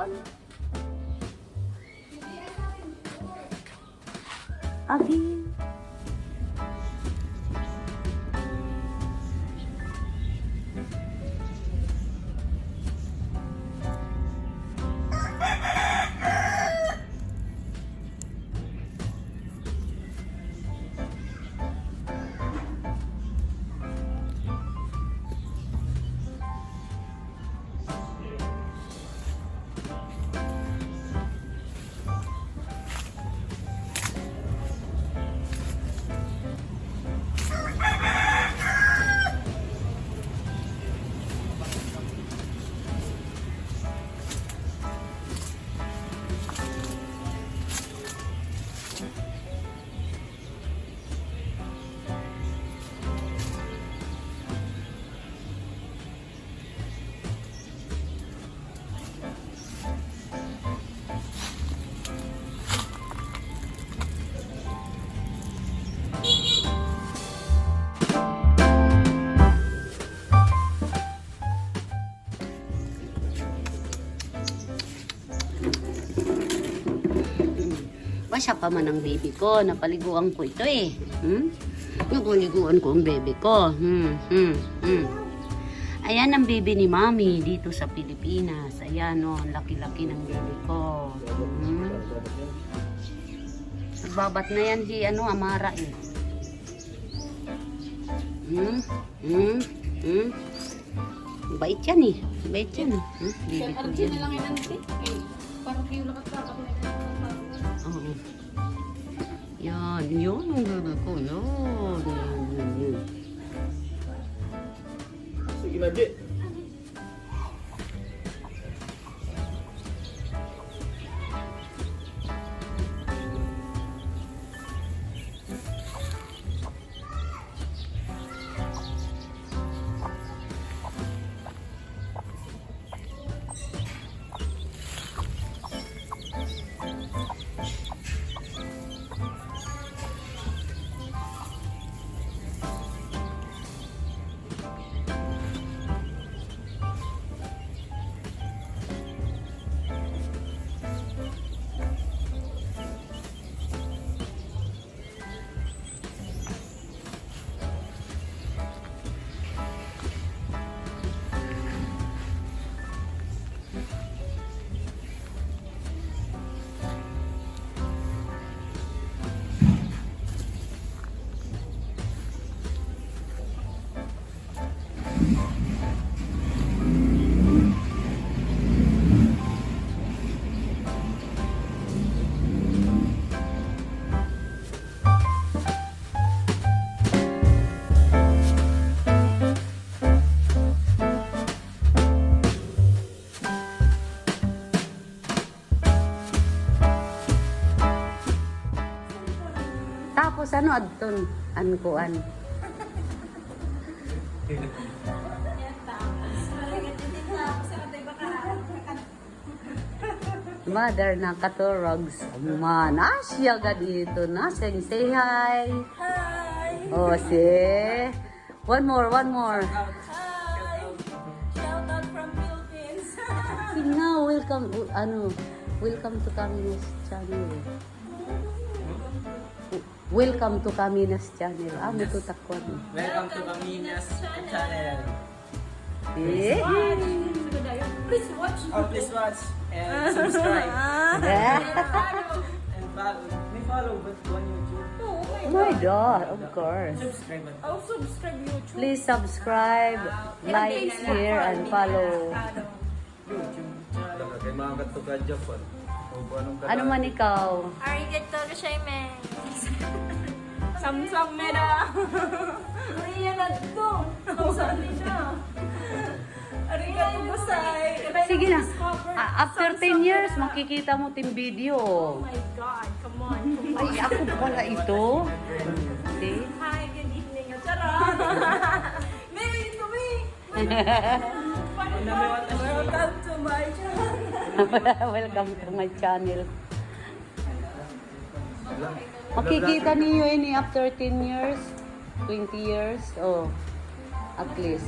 Ayan. Again. Basa pa man ang baby ko. Napaliguan ko ito eh. Napaliguan ko ang baby ko. Ayan ang baby ni Mami dito sa Pilipinas. Ayan o, ang laki-laki ng baby ko. Nagbabat na yan si Amara eh. Bait yan eh. Bait yan. Baby ko yan. na lang yan natin. Parang kayo nakatapat na yan. Oo. Yan. Yun ang baby ko. Yan. Sige na, Jit. Tapos adton ankuan. Mother na katurogs. Man, asya ka dito na. Say hi. Hi! Oh, see? One more. Hi! Shout out from Philippines! Sige nga, welcome to Caminas channel. Welcome to Caminas channel. May tutakon. Welcome to Caminas channel. Eh? Please watch! Oh, please watch and subscribe. And follow. May follow, but on YouTube. Oh my God, of course. Subscribe. I'll subscribe YouTube. Please subscribe, like, share, and follow. YouTube. Kay mga katuka Japan. Ano man ikaw? Arigato gozaimasu. Samsam mera. Korea na to. Samsam mera. Arigato gozai. Sige na. After 10 years, makikita mo team video. Oh my God, come on. Ay, ako pala ito. See? Hi, good evening. Charot. Mary, to me. Welcome to my channel. Welcome to my channel. Makikita niyo ini after 10 years, 20 years, oh, at least.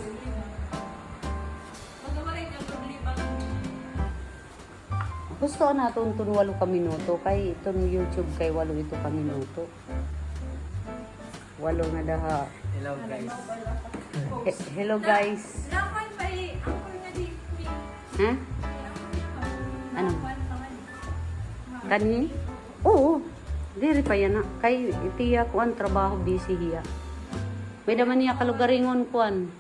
Gusto na itong 8 ka minuto. Kay itong YouTube kay 8 ito ka minuto. 8 na daha. Hello guys. Hello guys. Lapan pa ang ko nga di. Ha? Ano? Kani? Oo. Diri pa yan na. Kay itiya ko ang trabaho busy hiya. May naman niya kalugaringon kuan.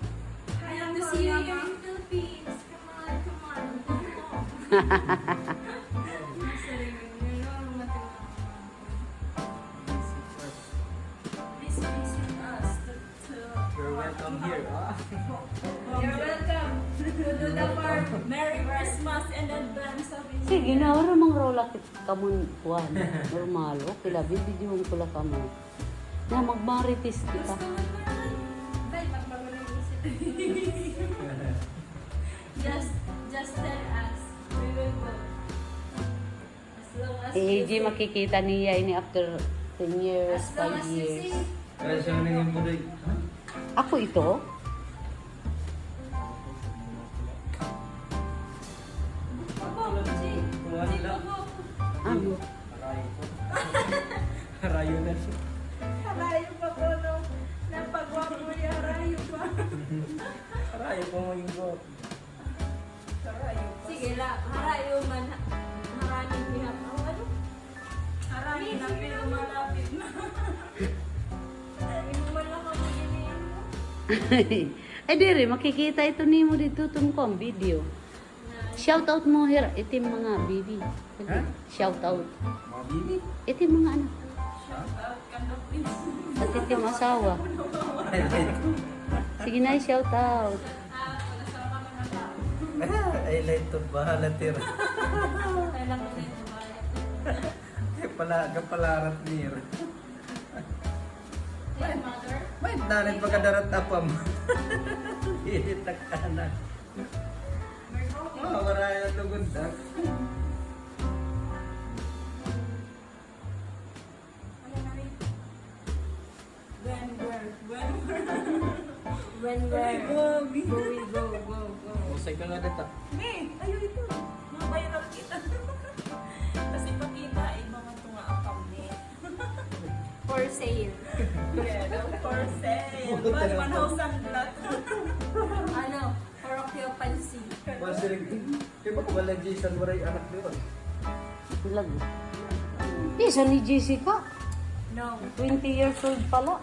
I have to see you here in Philippines. Come on. Please visit us You're welcome here. You're welcome to do the farm. Merry Christmas in advance of it. Sige na, wala mang rola kamon kuan. Normal. Okay la, bibidyoon ko la kamo. Na magmaritis kita. Gusto mo naman. Dahil magbago na yung isip. Just tell us. We will go. As long as Eh, you G, say. makikita niya ini after 10 years, As long 5 as you years. say. Kaya siya naging pudoy. Ako ito? Opo, si. Kuha nila. Ano? Harayo ko. Harayo na siya. Harayo pa po no. Napagwapo niya, harayo pa. Harayo ko mo yung go. Harayo pa. Sige la, harayo man. Maraming bihap. Oh, ano? Harayo na pero malapit na. Hindi mo lang ako iniin mo. Ay, dire, makikita ito ni mo dito itong ko ang video. Shout out mo, itim mga baby. Ha? Shout out. Mga bibi. Itim mga anak. Shout out ka na please. At itim asawa. Sige na, shout out. Pag-asama ka na tao. I like to bahala tira. Kailan ko na ito bayad. Kapalarat nir. Hey, mother. May nanit pagkadarat apam. Itak kanan. Oh, maraya na tugod dak. Ano na rin? When where? Go, go. Usay ka nga dito. Me, ayaw ito. Mabayaran kita. Kasi pakita, mga tunga ang pamit. For sale. Yeah, for sale. 1,000 lot. Ano? For occupancy. Basilig. Kaya ba wala Jason Waray anak nila? Lag. Isa ni Jessica. No. 20 years old pala.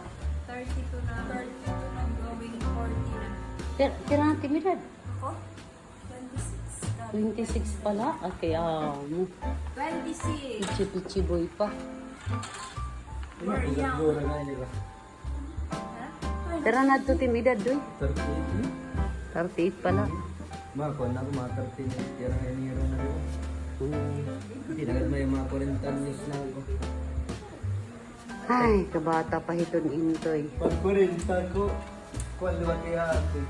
32 na. 32 na going 40 na. Tira na timidad. Ako? 26. 26 pala. At kaya mo. 26. Pichi-pichi boy pa. We're young. Gura na nila. Ha? Tira na ito timidad doy. 38. 38 pala. Mga kuwan ako, mga 13. Kaya nga iniro na rin. Hindi na may mga 40 years na ako. Ay, kabata pa hiton intoy. Pag 40 ko, kuwan diba kaya ate?